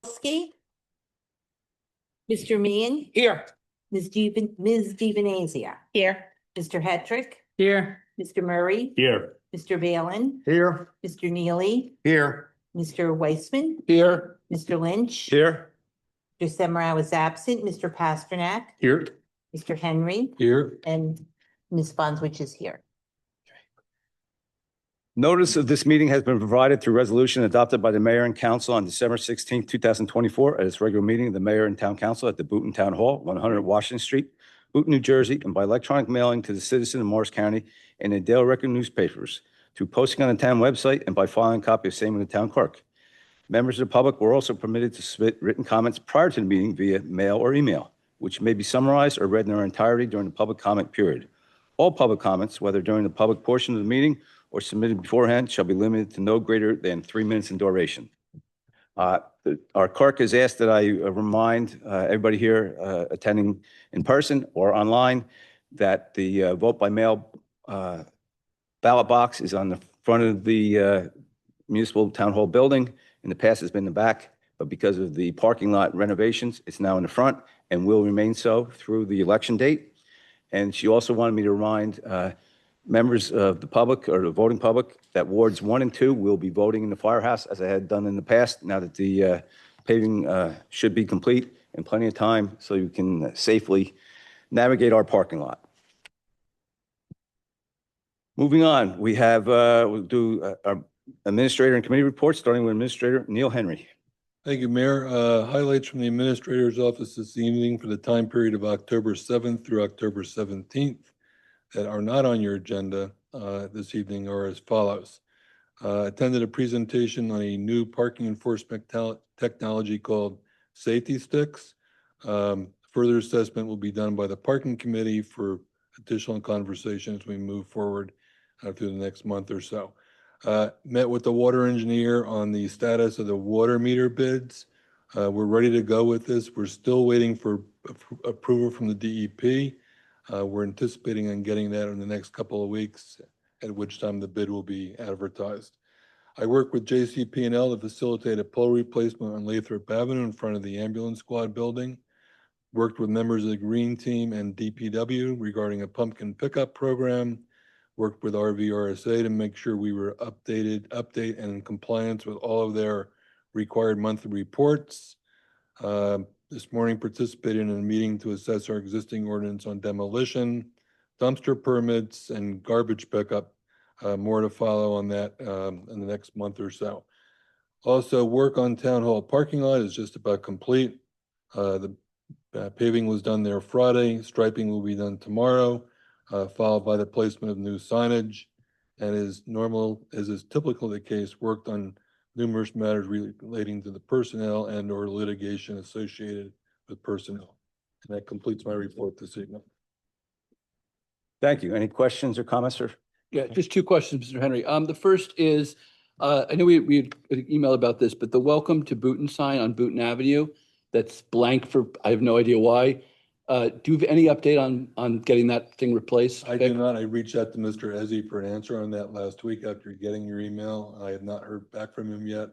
Ski. Mr. Meehan. Here. Ms. Divanazia. Here. Mr. Hetrick. Here. Mr. Murray. Here. Mr. Valen. Here. Mr. Neely. Here. Mr. Weissman. Here. Mr. Lynch. Here. Mr. Semrau is absent. Mr. Pasternak. Here. Mr. Henry. Here. And Ms. Bonwich is here. Notice of this meeting has been provided through resolution adopted by the mayor and council on December 16, 2024 at its regular meeting of the mayor and town council at the Boonton Town Hall, 100 Washington Street, Boonton, New Jersey, and by electronic mailing to the citizen of Morris County and the Daily Record newspapers, through posting on the town website and by filing a copy of same with the town clerk. Members of the public were also permitted to submit written comments prior to the meeting via mail or email, which may be summarized or read in their entirety during the public comment period. All public comments, whether during the public portion of the meeting or submitted beforehand, shall be limited to no greater than 3 minutes in duration. Our clerk has asked that I remind everybody here attending in person or online that the vote by mail ballot box is on the front of the municipal town hall building. In the past, it's been in the back, but because of the parking lot renovations, it's now in the front and will remain so through the election date. And she also wanted me to remind members of the public or the voting public that wards 1 and 2 will be voting in the firehouse as I had done in the past, now that the paving should be complete and plenty of time so you can safely navigate our parking lot. Moving on, we have, we'll do our administrator and committee reports, starting with Administrator Neil Henry. Thank you, Mayor. Highlights from the Administrator's Office this evening for the time period of October 7th through October 17th that are not on your agenda this evening are as follows. Attended a presentation on a new parking enforcement technology called Safety Sticks. Further assessment will be done by the Parking Committee for additional conversation as we move forward through the next month or so. Met with the water engineer on the status of the water meter bids. We're ready to go with this. We're still waiting for approval from the DEP. We're anticipating on getting that in the next couple of weeks, at which time the bid will be advertised. I work with JCP&L to facilitate a pole replacement on Lathrop Avenue in front of the ambulance squad building. Worked with members of the Green Team and DPW regarding a pumpkin pickup program. Worked with RVRSA to make sure we were update and in compliance with all of their required monthly reports. This morning participated in a meeting to assess our existing ordinance on demolition, dumpster permits, and garbage pickup. More to follow on that in the next month or so. Also, work on Town Hall parking lot is just about complete. The paving was done there Friday. Striping will be done tomorrow, followed by the placement of new signage. And as is typically the case, worked on numerous matters relating to the personnel and or litigation associated with personnel. And that completes my report this evening. Thank you. Any questions or comments, sir? Yeah, just 2 questions, Mr. Henry. The first is, I know we had an email about this, but the welcome to Boonton sign on Boonton Avenue, that's blank for, I have no idea why. Do you have any update on getting that thing replaced? I do not. I reached out to Mr. Ezzy for an answer on that last week after getting your email. I have not heard back from him yet.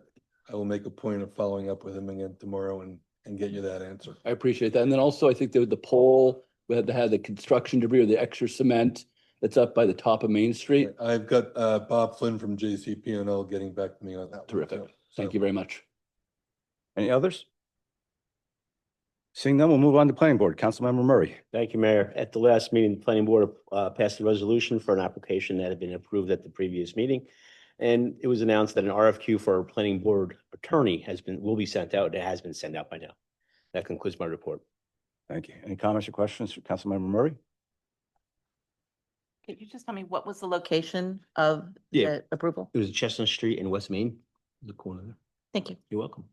I will make a point of following up with him again tomorrow and get you that answer. I appreciate that. And then also, I think there was the pole that had the construction debris or the extra cement that's up by the top of Main Street. I've got Bob Flynn from JCP&L getting back to me on that. Terrific. One, Thank you very much. Any others? Seeing none, we'll move on to Planning Board. Councilmember Murray. Thank you, Mayor. At the last meeting, the Planning Board passed a resolution for an application that had been approved at the previous meeting. And it was announced that an RFQ for a Planning Board attorney will be sent out. It has been sent out by now. That concludes my report. Thank you. Any comments or questions for Councilmember Murray? Could you just tell me what was the location of Yeah. the approval? It was Chestnut Street in West Main, the corner there. Thank you. You're welcome.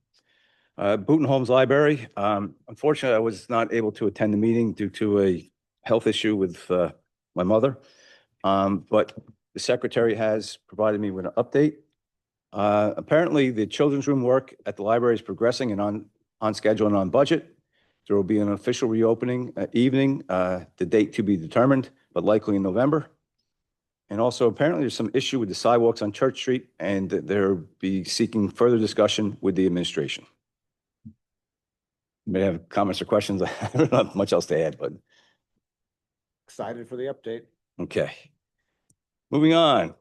Boonton Homes Library. Unfortunately, I was not able to attend the meeting due to a health issue with my mother. But the secretary has provided me with an update. Apparently, the children's room work at the library is progressing and on schedule and on budget. There will be an official reopening evening, the date to be determined, but likely in November. And also, apparently, there's some issue with the sidewalks on Church Street, and they'll be seeking further discussion with the administration. May have comments or questions. I don't have much else to add, but Excited for the update. okay. Moving on.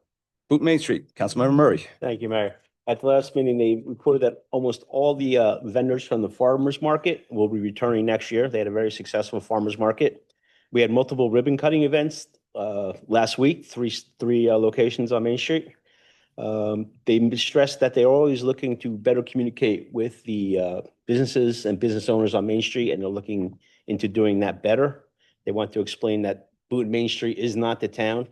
Boot Main Street, Councilmember Murray. Thank you, Mayor. At the last meeting, they reported that almost all the vendors from the farmer's market will be returning next year. They had a very successful farmer's market. We had multiple ribbon cutting events last week, three locations on Main Street. They stressed that they're always looking to better communicate with the businesses and business owners on Main Street, and they're looking into doing that better. They want to explain that Boot Main Street is not the town,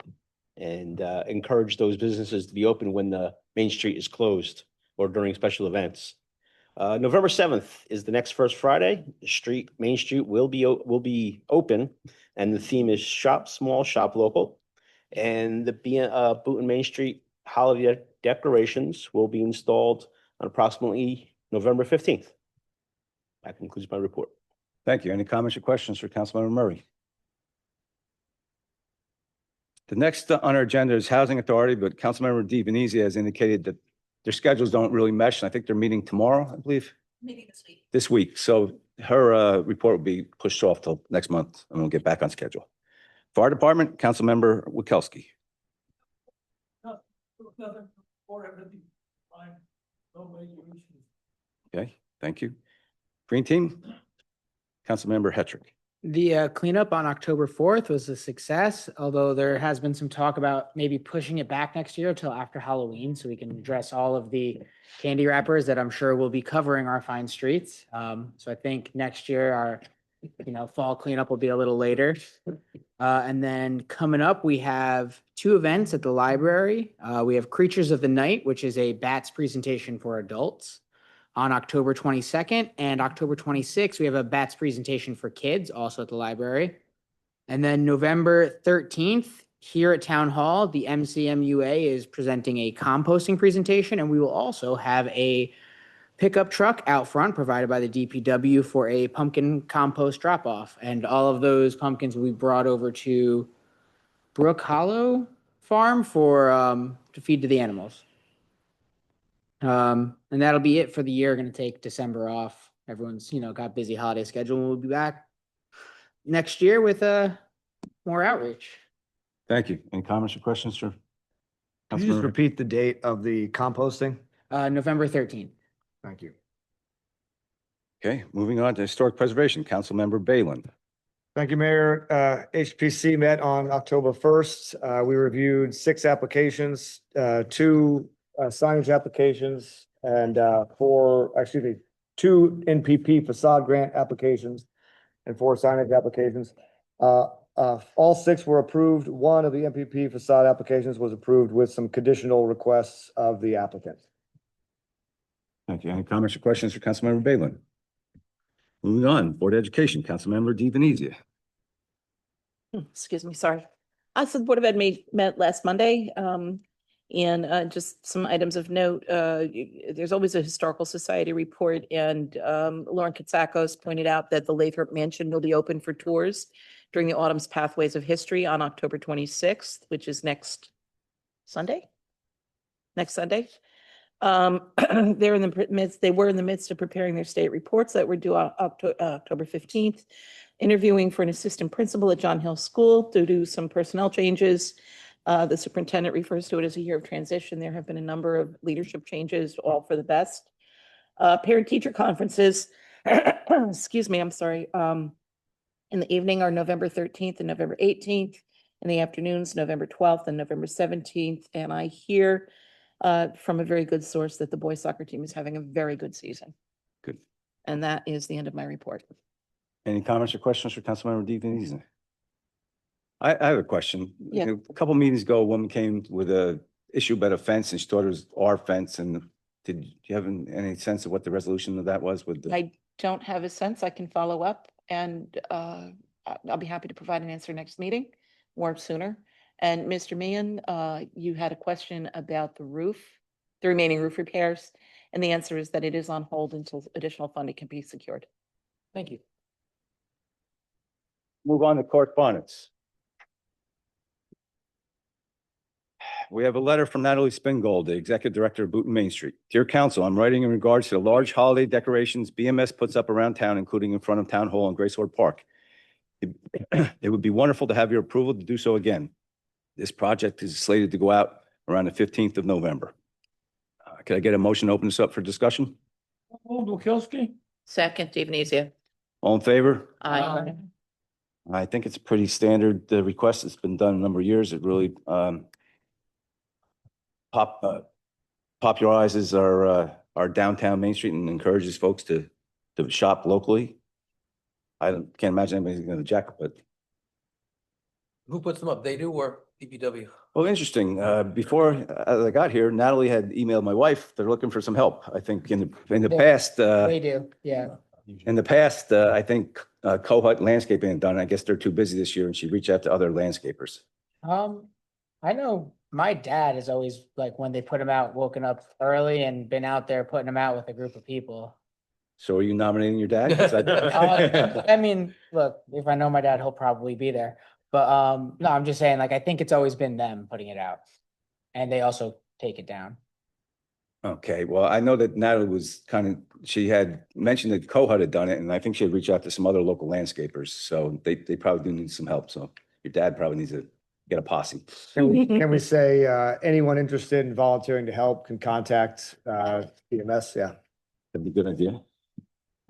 and encourage those businesses to be open when the Main Street is closed or during special events. November 7th is the next First Friday. The Main Street will be open, and the theme is Shop Small, Shop Local. And the Boot Main Street holiday decorations will be installed on approximately November 15th. That concludes my report. Thank you. Any comments or questions for Councilmember Murray? The next on our agenda is Housing Authority, but Councilmember Di Venezia has indicated that their schedules don't really mesh, and I think they're meeting tomorrow, I believe. Maybe this week. This week. So her report will be pushed off till next month, and we'll get back on schedule. Fire Department, Councilmember Wikelski. Okay, thank you. Green Team, Councilmember Hetrick. The cleanup on October 4th was a success, although there has been some talk about maybe pushing it back next year till after Halloween so we can address all of the candy wrappers that I'm sure will be covering our fine streets. So I think next year our, fall cleanup will be a little later. And then coming up, we have two events at the library. We have Creatures of the Night, which is a bats presentation for adults, on October 22nd, and October 26th, we have a bats presentation for kids, also at the library. And then November 13th, here at Town Hall, the MCMUA is presenting a composting presentation, and we will also have a pickup truck out front provided by the DPW for a pumpkin compost drop-off. And all of those pumpkins will be brought over to Brook Hollow Farm for to feed to the animals. And that'll be it for the year. Going to take December off. Everyone's, got busy holiday schedule. We'll be back next year with more outreach. Thank you. Any comments or questions for? Can you just Councilmember? repeat the date of the composting? November 13th. Thank you. Okay, moving on to Historic Preservation, Councilmember Balin. Thank you, Mayor. HPC met on October 1st. We reviewed 6 applications, 2 signage applications, and 2 NPP facade grant applications and 4 signage applications. All 6 were approved. 1 of the NPP facade applications was approved with some conditional requests of the applicant. Thank you. Any comments or questions for Councilmember Balin? Moving on, Board of Education, Councilmember Di Venezia. Excuse me, sorry. So the Board of Ed met last Monday. And just some items of note, there's always a Historical Society report, and Lauren Katsakos pointed out that the Lathrop Mansion will be open for tours during the Autumn's Pathways of History on October 26th, which is next Sunday. They're in the midst, they were in the midst of preparing their state reports that were due October 15th, interviewing for an assistant principal at John Hill School due to some personnel changes. The superintendent refers to it as a year of transition. There have been a number of leadership changes, all for the best. Parent-teacher conferences, excuse me, I'm sorry, in the evening are November 13th and November 18th. In the afternoons, November 12th and November 17th. And I hear from a very good source that the boys soccer team is having a very good season. Good. And that is the end of my report. Any comments or questions for Councilmember Di Venezia? I have a question. Yeah. A couple meetings ago, a woman came with a issue about a fence, and she thought it was our fence. And did you have any sense of what the resolution of that was with the? I don't have a sense. I can follow up, and I'll be happy to provide an answer next meeting or sooner. And Mr. Meehan, you had a question about the remaining roof repairs, and the answer is that it is on hold until additional funding can be secured. Thank you. Move on to correspondence. we have a letter from Natalie Spingold, the Executive Director of Boonton Main Street. Dear Council, I'm writing in regards to the large holiday decorations BMS puts up around town, including in front of Town Hall and Grace Horde Park. It would be wonderful to have your approval to do so again. This project is slated to go out around the 15th of November. Could I get a motion to open this up for discussion? Second, Evenesia. All in favor? Aye. I think it's a pretty standard request. It's been done a number of years. It really popularizes our downtown Main Street and encourages folks to shop locally. Can't imagine anybody's going to jack it, but Who puts them up? They do or DPW? well, interesting. Before I got here, Natalie had emailed my wife. They're looking for some help. I think in the They- past, They do, yeah. I think Cohut Landscaping had done. I guess they're too busy this year, and she reached out to other landscapers. I know my dad is always like, when they put them out, woken up early and been out there putting them out with a group of people. So are you nominating your dad? 'Cause I mean, look, if I know my dad, he'll probably be there. But no, I'm just saying, like, I think it's always been them putting it out. And they also take it down. Okay, well, I know that Natalie she had mentioned that Cohut had done it, and I think she had reached out to some other local landscapers, so they probably do need some help, so your dad probably needs to get a posse. Can we say, anyone interested in volunteering to help can contact, BMS? Yeah. That'd be a good idea.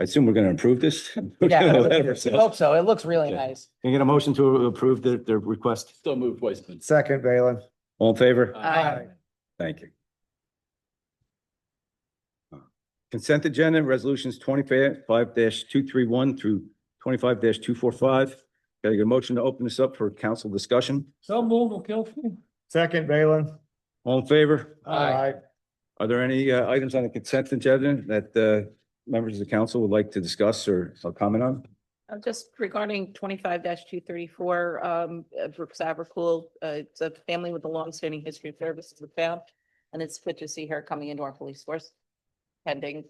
I assume we're gonna approve this? Yeah, Can I hope so. It looks really Okay. nice. you get a motion to approve the request? Still moved, Weissman. Second, Balin. All in favor? Aye. Thank you. Consent agenda, resolutions 25-231 through 25-245. Can I get a motion to open this up for council discussion? So moved, O'Kelly. Second, Balin. All in favor? Aye. Are there any items on the consent agenda that members of the council would like to discuss or comment on? Just regarding 25-234, Brooks Abercool, it's a family with a long-standing history of service to the town. And it's good to see her coming into our police force pending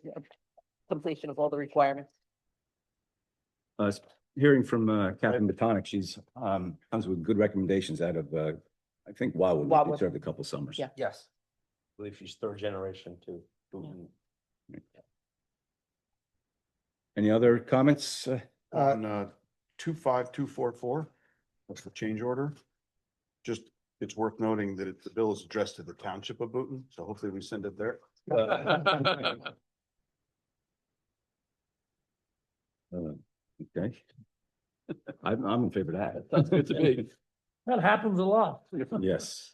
completion of all the requirements. Hearing from Captain Batonic, she's comes with good recommendations out of I think Wildwood. We Wildwood. served a couple summers. Yeah. Yes. I believe she's third generation too. Any other comments? On 25244, that's the change order. Just, it's worth noting that the bill is addressed to the township of Boonton, so hopefully we send it there. Okay. I'm in favor of that. Sounds good to me. That happens a lot. Yes.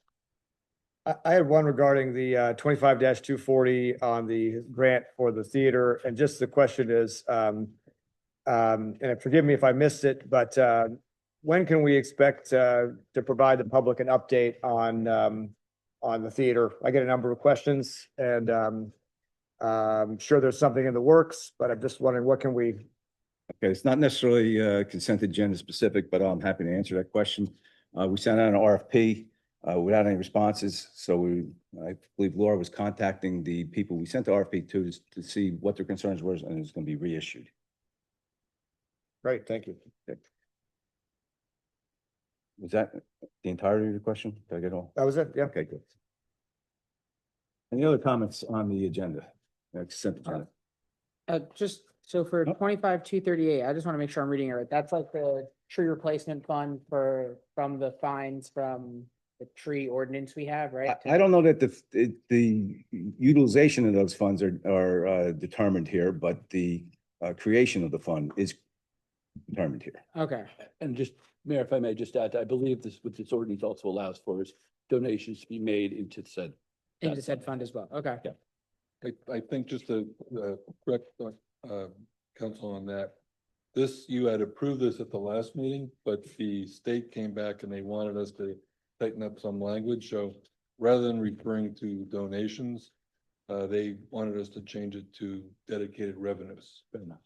I had one regarding the 25-240 on the grant for the theater, and just the question is, and forgive me if I missed it, but when can we expect to provide the public an update on the theater? I get a number of questions, and I'm sure there's something in the works, but I'm just wondering, what can we? Okay, it's not necessarily consent agenda specific, but I'm happy to answer that question. We sent out an RFP without any responses, so I believe Laura was contacting the people we sent the RFP to see what their concerns were, and it's going to be reissued. Great, thank you. Was that the entirety of your question? Did I get all? That was it, yeah. Okay, good. Any other comments on the agenda? Consent agenda. Just, so for Oh. 25-238, I just want to make sure I'm reading it right. That's like the tree replacement fund from the fines from the tree ordinance we have, right? I don't know that the utilization of those funds are determined here, but the creation of the fund is determined here. Okay, And just, Mayor, if I may just add, I believe this, what this ordinance also allows for is donations to be made into said. into said fund as well. Okay. Yeah. I think just to correct council on that, you had approved this at the last meeting, but the state came back and they wanted us to tighten up some language. So rather than referring to donations, they wanted us to change it to dedicated revenues,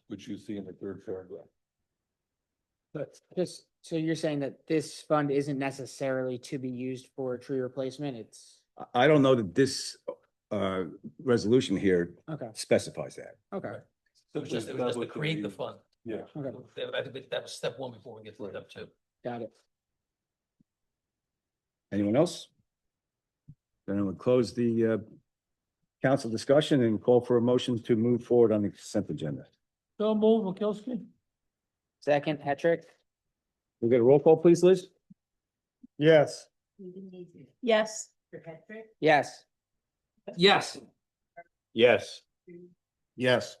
which you see in the third paragraph. Just, so you're saying that this fund isn't necessarily to be used for tree replacement? It's, I don't know that this resolution here okay, specifies that. okay, It was just to create the fund. Yeah. okay, I think that was step one before we get to step two. got it. Anyone else? Then I would close the council discussion and call for a motion to move forward on the consent agenda. So move, McKelvey. Second, Hetrick? We'll get a roll call, please, Liz? Yes. Yes. Yes. Yes. Yes. Yes.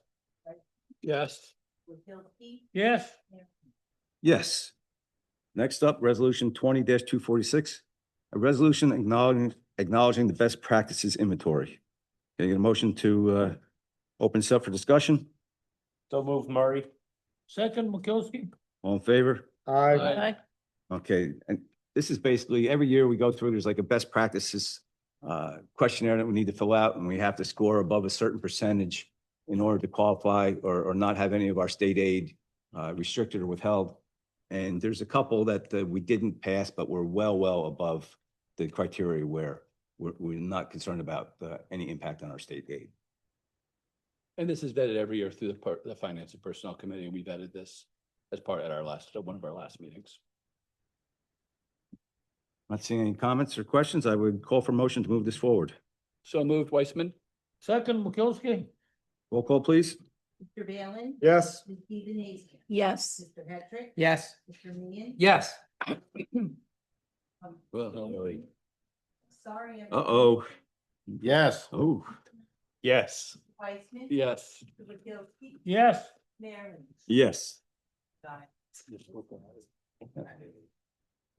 Yes. Yes. Yes. Next up, resolution 20-246, a resolution acknowledging the best practices inventory. Can I get a motion to open this up for discussion? So move, Murray. Second, McKelvey. All in favor? Aye. Aye. Okay, and this is basically, every year we go through, there's like a best practices questionnaire that we need to fill out, and we have to score above a certain percentage in order to qualify or not have any of our state aid restricted or withheld. And there's a couple that we didn't pass, but we're well above the criteria where we're not concerned about any impact on our state aid. And this is vetted every year through the Finance and Personnel Committee. We vetted this as part at one of our last meetings. Not seeing any comments or questions, I would call for motion to move this forward. So moved, Weissman? Second, McKelvey. Roll call, please. Mr. Bailey? Yes. Ms. Ebeneza? Yes. Mr. Hetrick? Yes. Mr. Meehan? Yes. Well, Sorry. Uh-oh. Yes. Oh, Yes. Weissman? yes. Mr. McKelvey? Yes. Mayor Lynch? yes. Got it.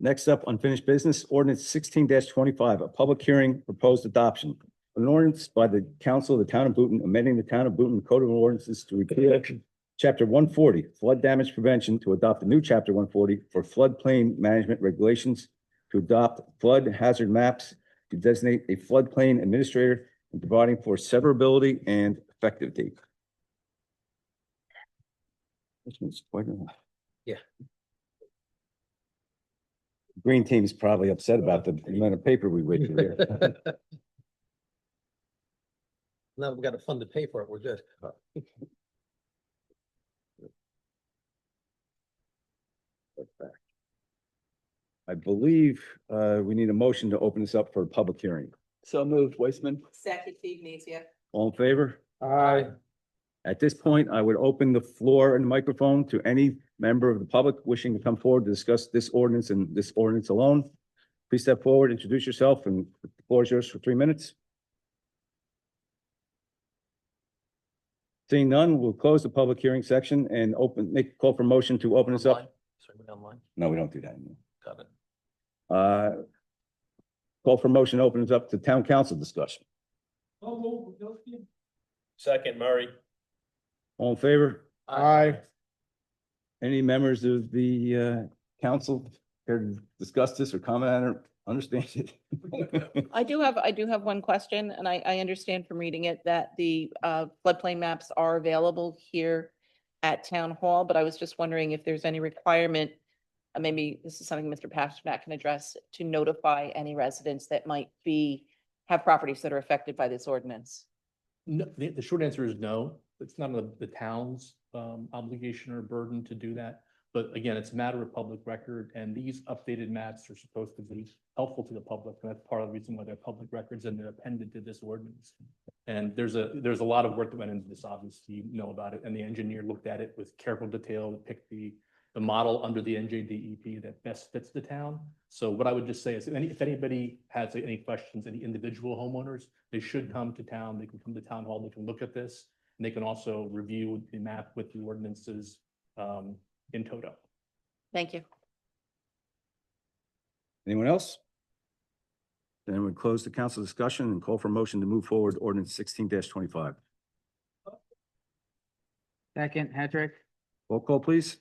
Next up, unfinished business, ordinance 16-25, a public hearing, proposed adoption. An ordinance by the council of the town of Boonton, amending the town of Boonton Code of Ordinances to repeal chapter 140, flood damage prevention, to adopt a new chapter 140 for floodplain management regulations, to adopt flood hazard maps, to designate a floodplain administrator, and providing for severability and effective date. This one's quite a- Yeah. Green team is probably upset about the amount of paper we waited here. Now we've got a fund to pay for it. We're good. I believe we need a motion to open this up for a public hearing. So moved, Weissman? Second, Ebeneza? All in favor? Aye. At this point, I would open the floor and microphone to any member of the public wishing to come forward to discuss this ordinance and this ordinance alone. Please step forward, introduce yourself, and the floor is yours for 3 minutes. Seeing none, we'll close the public hearing section and make a call for motion to open this Online? up. Sorry, we online? No, we don't do that anymore. Got it. Call for motion to open this up to town council discussion. So move, McKelvey. Second, Murray. All in favor? Aye. Any members of the council care to discuss this or comment on it, or understand it? I do have one question, and I understand from reading it that the floodplain maps are available here at Town Hall, but I was just wondering if there's any requirement, maybe this is something Mr. Pasternak can address, to notify any residents that might have properties that are affected by this ordinance. No, the short answer is no. It's not the town's obligation or burden to do that. But again, it's a matter of public record, and these updated maps are supposed to be helpful to the public. And that's part of the reason why they're public records and they're appended to this ordinance. And there's a lot of work that went into this, obviously, you know about it. And the engineer looked at it with careful detail to pick the model under the NJDEP that best fits the town. So what I would just say is if anybody has any questions, any individual homeowners, they should come to town. They can come to town hall, they can look at this, and they can also review the map with the ordinances in toto. Thank you. Anyone else? Then we close the council discussion and call for motion to move forward ordinance 16-25. Second, Hetrick? Roll call, please.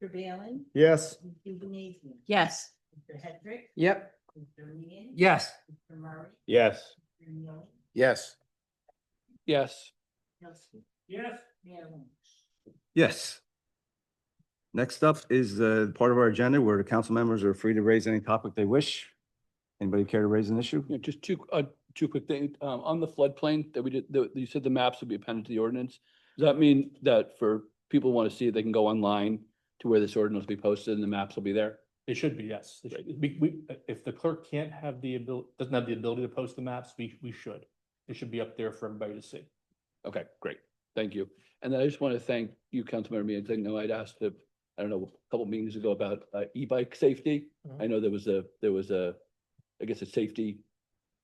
Mr. Bailey? Yes. Ms. Ebeneza? Yes. Mr. Hetrick? Yep. Mr. Meehan? Yes. Mr. Murray? Yes. Mr. Neely? Yes. Yes. Yes. Mayor Lynch? Yes. Next up is part of our agenda where the council members are free to raise any topic they wish. Anybody care to raise an issue? Yeah, just two quick things. On the floodplain that we did, you said the maps would be appended to the ordinance. Does that mean that for people who want to see it, they can go online to where this ordinance will be posted and the maps will be there? It should be, yes. It should- if the clerk can't have the ability, doesn't have the ability to post the maps, we should. It should be up there for everybody to see. Okay, great. Thank you. And then I just want to thank you, Councilmember Means. I know I'd asked, I don't know, a couple meetings ago about e-bike safety. I know there was a, I guess, a safety,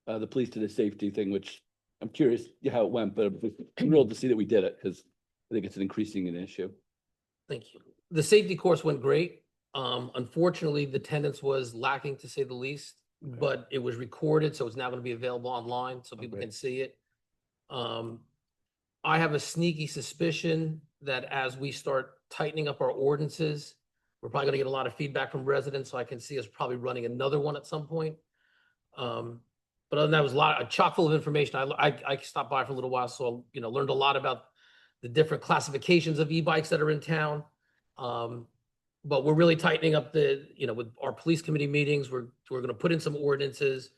the police did a safety thing, which I'm curious how it went, but I'm thrilled to see that we did it because I think it's an increasing an issue. Thank you. The safety course went great. Unfortunately, the attendance was lacking to say the least, but it was recorded, so it's now going to be available online so people Okay. can see it. I have a sneaky suspicion that as we start tightening up our ordinances, we're probably going to get a lot of feedback from residents, so I can see us probably running another one at some point. But other than that, it was a chock full of information. I stopped by for a little while, so learned a lot about the different classifications of e-bikes that are in town. But we're really tightening up with our police committee meetings, we're going to put in some ordinances.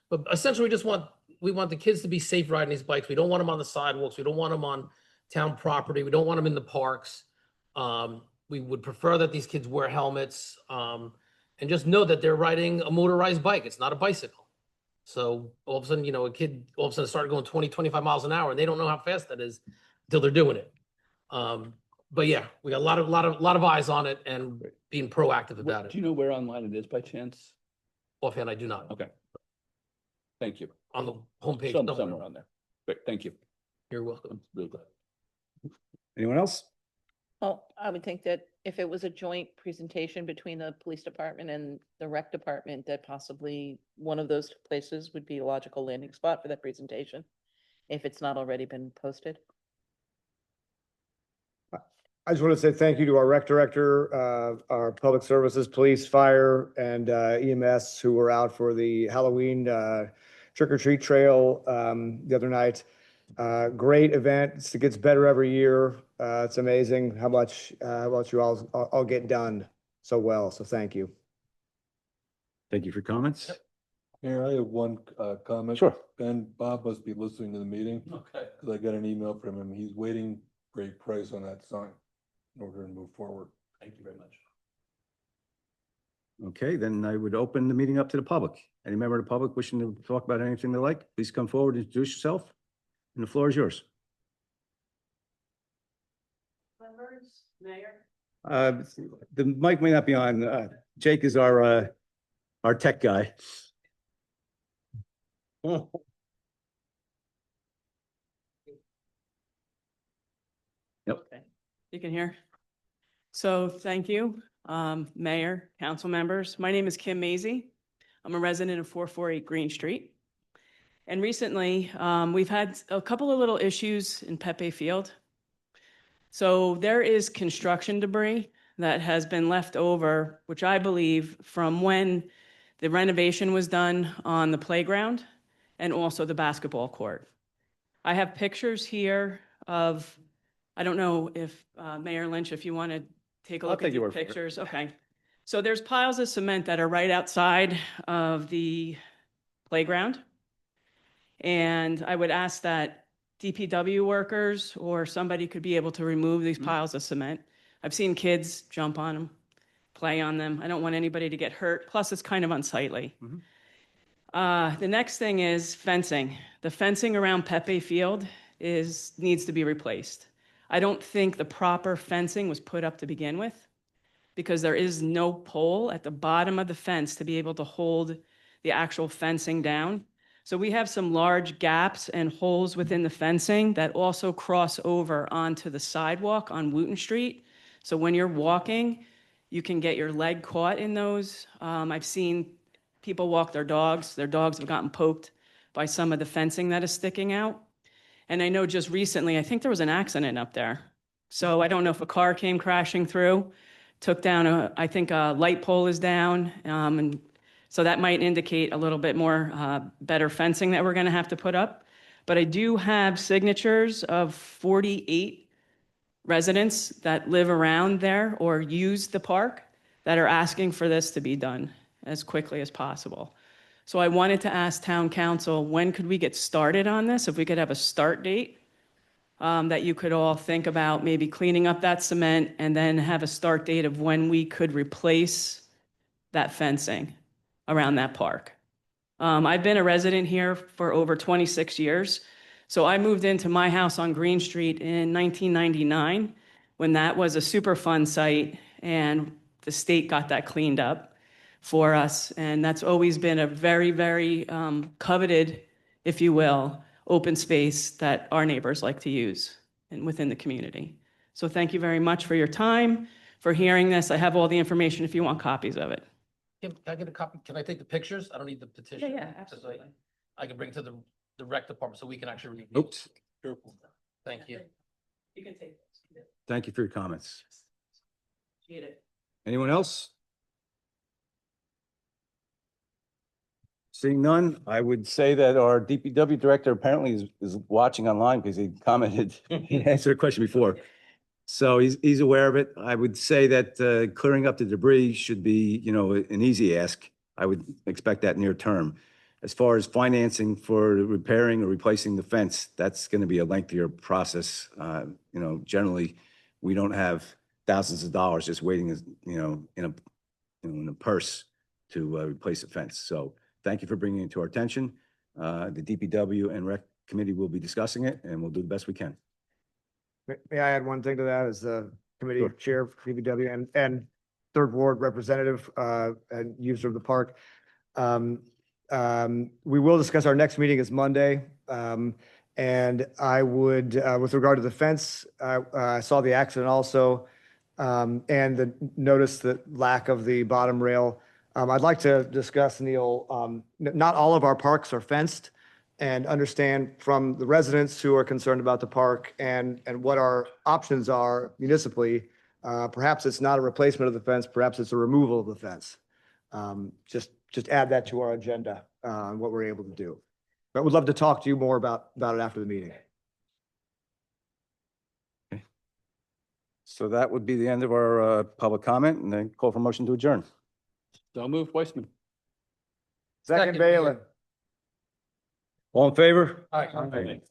But essentially, we want the kids to be safe riding these bikes. We don't want them on the sidewalks. We don't want them on town property. We don't want them in the parks. We would prefer that these kids wear helmets, and just know that they're riding a motorized bike. It's not a bicycle. So all of a sudden, a kid all of a sudden started going 20, 25 miles an hour, and they don't know how fast that is until they're doing it. But yeah, we got a lot of eyes on it and being proactive about Do it. you know where online it is by chance? Offhand, I do not. Okay. Thank you. On the homepage Somewhere somewhere. on there. Great, thank you. You're welcome. I'm real glad. Anyone else? Well, I would think that if it was a joint presentation between the police department and the rec department, that possibly one of those places would be a logical landing spot for that presentation, if it's not already been posted. I just want to say thank you to our rec director, our public services, police, fire, and EMS who were out for the Halloween trick or treat trail the other night. Great event. It gets better every year. It's amazing how much you all get done so well. So thank you. Thank you for comments. Mayor, I have one comment. Sure. Ben, Bob must be listening to the meeting Okay. because I got an email from him. He's waiting for a price on that sign in order to move forward. Thank you very much. Okay, then I would open the meeting up to the public. Any member of the public wishing to talk about anything they like, please come forward, introduce yourself, and the floor is yours. Members, Mayor. The mic may not be on. Jake is our tech guy. Okay, you can hear. So thank you, Mayor, council members. My name is Kim Mazie. I'm a resident of 448 Green Street. And recently, we've had a couple of little issues in Pepe Field. So there is construction debris that has been left over, which I believe from when the renovation was done on the playground and also the basketball court. I have pictures here of, I don't know if Mayor Lynch, if you want to take a I'll look take at your the word for it. pictures. Okay. So there's piles of cement that are right outside of the playground. And I would ask that DPW workers or somebody could be able to remove these piles of cement. I've seen kids jump on them, play on them. I don't want anybody to get hurt. Plus, it's kind of unsightly. The next thing is fencing. The fencing around Pepe Field needs to be replaced. I don't think the proper fencing was put up to begin with because there is no pole at the bottom of the fence to be able to hold the actual fencing down. So we have some large gaps and holes within the fencing that also cross over onto the sidewalk on Wooten Street. So when you're walking, you can get your leg caught in those. I've seen people walk their dogs. Their dogs have gotten poked by some of the fencing that is sticking out. And I know just recently, I think there was an accident up there. So I don't know if a car came crashing through, took down I think a light pole is down. And so that might indicate a little bit more better fencing that we're going to have to put up. But I do have signatures of 48 residents that live around there or use the park that are asking for this to be done as quickly as possible. So I wanted to ask town council, when could we get started on this? If we could have a start date that you could all think about maybe cleaning up that cement and then have a start date of when we could replace that fencing around that park. I've been a resident here for over 26 years. So I moved into my house on Green Street in 1999 when that was a Superfund site, and the state got that cleaned up for us. And that's always been a very, very coveted, if you will, open space that our neighbors like to use and within the community. So thank you very much for your time, for hearing this. I have all the information if you want copies of it. Can I get a copy? Can I take the pictures? I don't need the petition. Yeah, yeah, Just absolutely. I can bring it to the rec department so we can actually review. Oops. Thank you. You can take this. Thank you for your comments. Appreciate it. Anyone else? Seeing none, I would say that our DPW director apparently is watching online because he commented, he answered a question before. So he's aware of it. I would say that clearing up the debris should be, you know, an easy ask. I would expect that near term. As far as financing for repairing or replacing the fence, that's going to be a lengthier process. You know, generally, we don't have thousands of dollars just waiting, you know, in a purse to replace a fence. So thank you for bringing it to our attention. The DPW and Rec Committee will be discussing it, and we'll do the best we can. May I add one thing to that as the committee Sure. chair for DPW and third ward representative and user of the park? We will discuss, our next meeting is Monday. And I would, with regard to the fence, I saw the accident also, and the notice the lack of the bottom rail. I'd like to discuss, Neil, not all of our parks are fenced, and understand from the residents who are concerned about the park and what our options are municipally. Perhaps it's not a replacement of the fence, perhaps it's a removal of the fence. Just add that to our agenda, on what we're able to do. But would love to talk to you more about it after the meeting. So that would be the end of our public comment, and then call for motion to adjourn. So moved, Weissman. Second, Second, Balin. All in favor? All right.